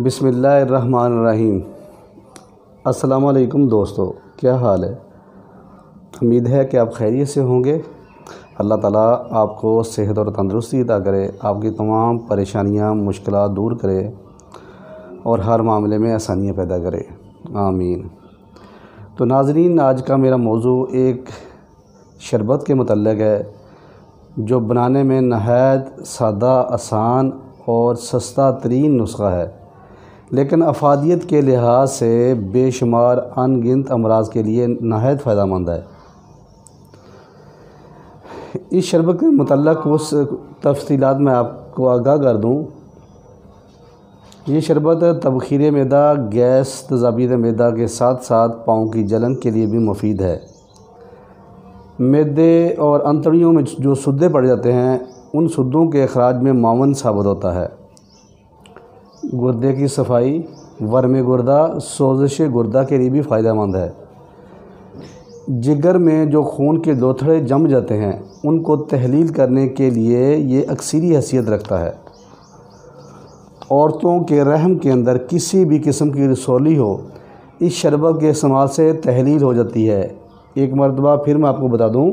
बिस्मिल्लाहिर्रहमानिर्रहीम। अस्सलाम वालेकुम दोस्तों, क्या हाल है। उम्मीद है कि आप खैरियत से होंगे। अल्लाह ताला आपको सेहत और तंदुरुस्ती अता करे, आपकी तमाम परेशानियां मुश्किलात दूर करे और हर मामले में आसानियां पैदा करे, आमीन। तो नाज़रीन, आज का मेरा मौजू एक शरबत के मुतल्लिक़ है जो बनाने में नहायत सादा, आसान और सस्ता तरीन नुस्ख़ा है, लेकिन अफादियत के लिहाज से बेशुमार अनगिनत अमराज के लिए नहायत फ़ायदेमंद है। इस शरबत के मुतल्लिक़ उस तफ़सीलात में आपको आगाह कर दूँ। ये शरबत तबख़ीर मैदा, गैस, तज़ाबीत मैदा के साथ साथ पाँव की जलन के लिए भी मुफीद है। मैदे और अंतड़ियों में जो सुद्दे पड़ जाते हैं, उन सुद्दों के अखराज में मावन साबित होता है। गुर्दे की सफाई, वर्म गुर्दा, सोज़िश गुर्दा के लिए भी फ़ायदेमंद है। जिगर में जो खून के लोथड़े जम जाते हैं, उनको तहलील करने के लिए ये अक्सरी हैसियत रखता है। औरतों के रहम के अंदर किसी भी किस्म की रसौली हो, इस शरबत के इस्तेमाल से तहलील हो जाती है। एक मरतबा फिर मैं आपको बता दूं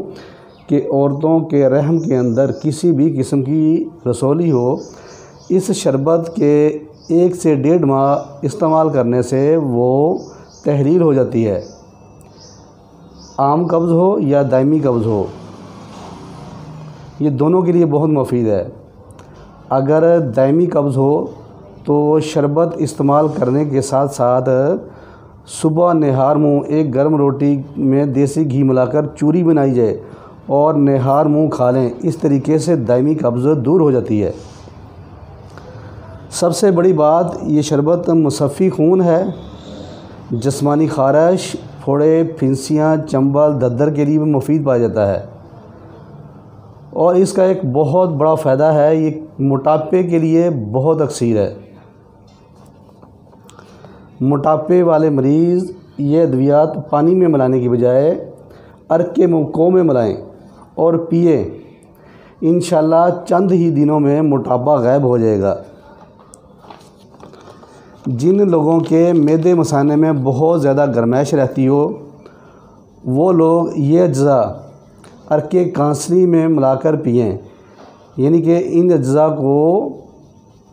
कि औरतों के रहम के अंदर किसी भी किस्म की रसौली हो, इस शरबत के 1 से 1.5 माह इस्तेमाल करने से वो तहलील हो जाती है। आम कब्ज़ हो या दायमी कब्ज़ हो, ये दोनों के लिए बहुत मुफीद है। अगर दायमी कब्ज़ हो तो शरबत इस्तेमाल करने के साथ साथ सुबह नहार मुँह एक गर्म रोटी में देसी घी मिलाकर चूरी बनाई जाए और नहार मुँह खा लें। इस तरीके से दायमी कब्ज़ दूर हो जाती है। सबसे बड़ी बात, ये शरबत मुसफ़ी खून है। जिस्मानी ख़ारिश, फोड़े, फिंसियाँ, चंबल, दद्दर के लिए भी मुफीद पाया जाता है। और इसका एक बहुत बड़ा फ़ायदा है, ये मोटापे के लिए बहुत अक्सीर है। मोटापे वाले मरीज़ ये अद्वियात पानी में मिलाने की बजाय अर्क के मुक्कों में मिलाएं और पिए। इंशाअल्लाह चंद ही दिनों में मोटापा गायब हो जाएगा। जिन लोगों के मैदे मसाने में बहुत ज़्यादा गर्माइश रहती हो, वो लोग ये अज्ज़ा अर्क कांसली में मिलाकर पिएँ। यानी कि इन अज्ज़ा को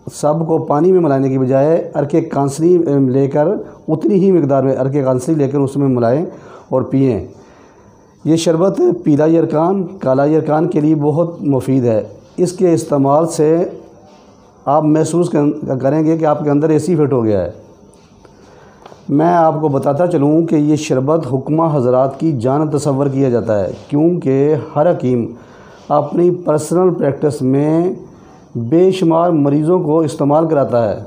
सब को पानी में मिलाने की बजाय अर्क कांसली लेकर उतनी ही मिकदार में अर्क कांसली लेकर उसमें मिलाएं और पिएँ। ये शरबत पीला यरकान, काला यरकान के लिए बहुत मुफीद है। इसके इस्तेमाल से आप महसूस करेंगे कि आपके अंदर एसी फिट हो गया है। मैं आपको बताता चलूँ कि ये शरबत हुक्मा हज़रात की जान तसव्वुर किया जाता है, क्योंकि हर हकीम अपनी पर्सनल प्रैक्टिस में बेशुमार मरीज़ों को इस्तेमाल कराता है।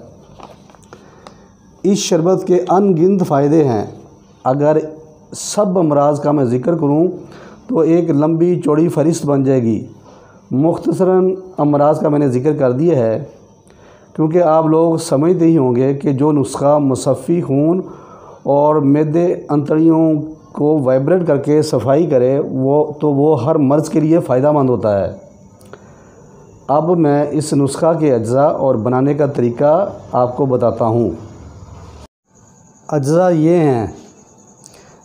इस शरबत के अनगिनत फ़ायदे हैं। अगर सब अमराज का मैं ज़िक्र करूं तो एक लंबी चौड़ी फ़हरिस्त बन जाएगी। मुख्तसरन अमराज का मैंने ज़िक्र कर दिया है, क्योंकि आप लोग समझते ही होंगे कि जो नुस्खा मुसफ़ी खून और मैदे अंतड़ियों को वाइब्रेट करके सफाई करे, वो हर मर्ज़ के लिए फ़ायदेमंद होता है। अब मैं इस नुस्खा के अज्ज़ा और बनाने का तरीका आपको बताता हूँ। अज्ज़ा ये हैं: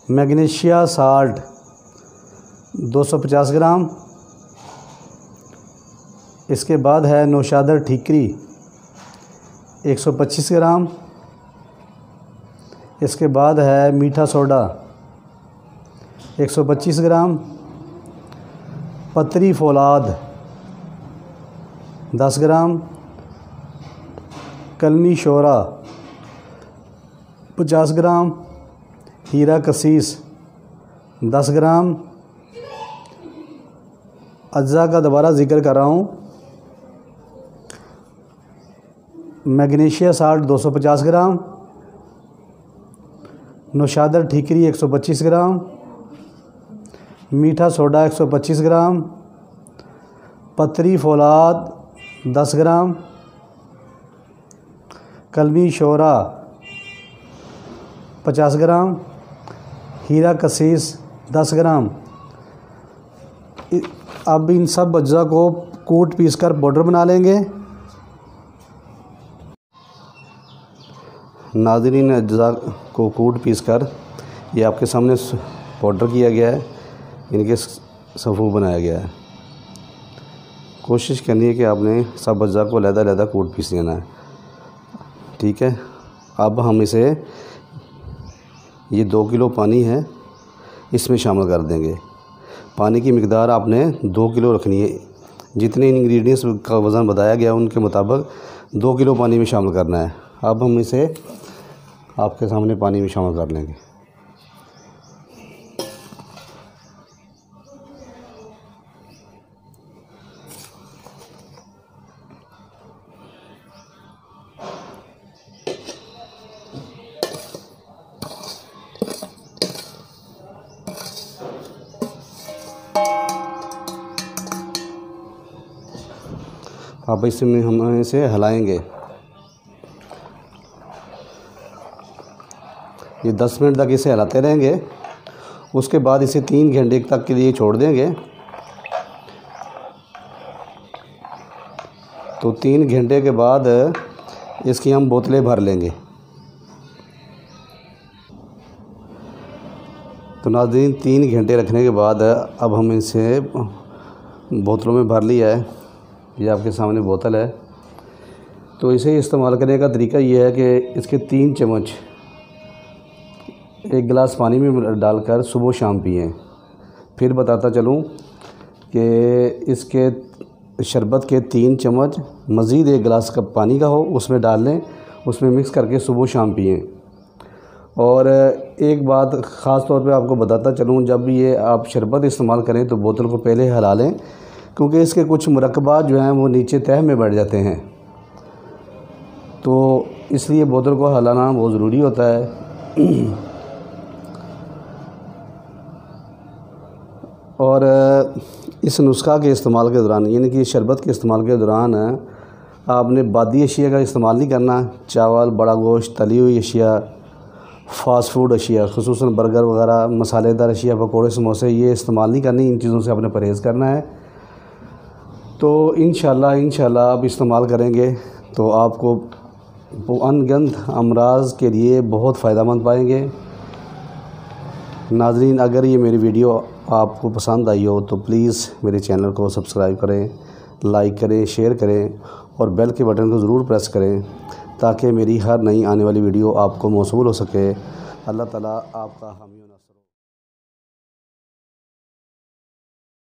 मैग्नीशिया साल्ट 250 ग्राम, इसके बाद है नौशादर ठीकरी 125 ग्राम, इसके बाद है मीठा सोडा 125 ग्राम, पतरी फौलाद 10 ग्राम, कलमी शोरा 50 ग्राम, हीरा कसीस 10 ग्राम। अज्ज़ा का दोबारा ज़िक्र कर रहा हूँ। मैग्नीशिया साल्ट 250 ग्राम, नौशादर ठीकरी 125 ग्राम, मीठा सोडा 125 ग्राम, पतरी फौलाद 10 ग्राम, कलमी शोरा 50 ग्राम, हीरा कसीस 10 ग्राम। अब इन सब अज्जा को कूट पीस कर पाउडर बना लेंगे। नाज़रीन, अज्जा को कूट पीस कर ये आपके सामने पाउडर किया गया है, इनके सफ़ू बनाया गया है। कोशिश करनी है कि आपने सब अज्जा को अलग-अलग कूट पीस लेना है, ठीक है। अब हम इसे, ये 2 किलो पानी है, इसमें शामिल कर देंगे। पानी की मिकदार आपने 2 किलो रखनी है। जितने इंग्रेडिएंट्स का वज़न बताया गया उनके मुताबिक 2 किलो पानी में शामिल करना है। अब हम इसे आपके सामने पानी में शामिल कर लेंगे। अब इसमें हम इसे हिलाएंगे। ये 10 मिनट तक इसे हिलाते रहेंगे। उसके बाद इसे 3 घंटे तक के लिए छोड़ देंगे। तो 3 घंटे के बाद इसकी हम बोतलें भर लेंगे। तो नाज़रीन, 3 घंटे रखने के बाद अब हम इसे बोतलों में भर लिया है। ये आपके सामने बोतल है। तो इसे इस्तेमाल करने का तरीका ये है कि इसके 3 चम्मच 1 गिलास पानी में डालकर सुबह शाम पिएं। फिर बताता चलूँ कि इसके शरबत के 3 चम्मच मज़ीद 1 गिलास का पानी का हो, उसमें डाल लें, उसमें मिक्स करके सुबह शाम पिएं। और एक बात ख़ास तौर पे आपको बताता चलूँ, जब ये आप शरबत इस्तेमाल करें तो बोतल को पहले हिला लें, क्योंकि इसके कुछ मुरक्कबात जो हैं वो नीचे तह में बैठ जाते हैं। तो इसलिए बोतल को हिलाना बहुत ज़रूरी होता है। और इस नुस्खा के इस्तेमाल के दौरान, यानी कि शरबत के इस्तेमाल के दौरान, आपने बादी अशिया का इस्तेमाल नहीं करना। चावल, बड़ा गोश्त, तली हुई अशिया, फ़ास्ट फूड अशिया, ख़ुसूसन बर्गर वगैरह, मसालेदार अशिया, पकौड़े, समोसे, ये इस्तेमाल नहीं करनी। इन चीज़ों से आपने परहेज़ करना है। तो इंशाल्लाह आप इस्तेमाल करेंगे तो आपको अनगिनत अमराज़ के लिए बहुत फ़ायदेमंद पाएंगे। नाज़रीन, अगर ये मेरी वीडियो आपको पसंद आई हो तो प्लीज़ मेरे चैनल को सब्सक्राइब करें, लाइक करें, शेयर करें और बेल के बटन को ज़रूर प्रेस करें, ताकि मेरी हर नई आने वाली वीडियो आपको मौसूल हो सके। अल्लाह ताला आपका हामी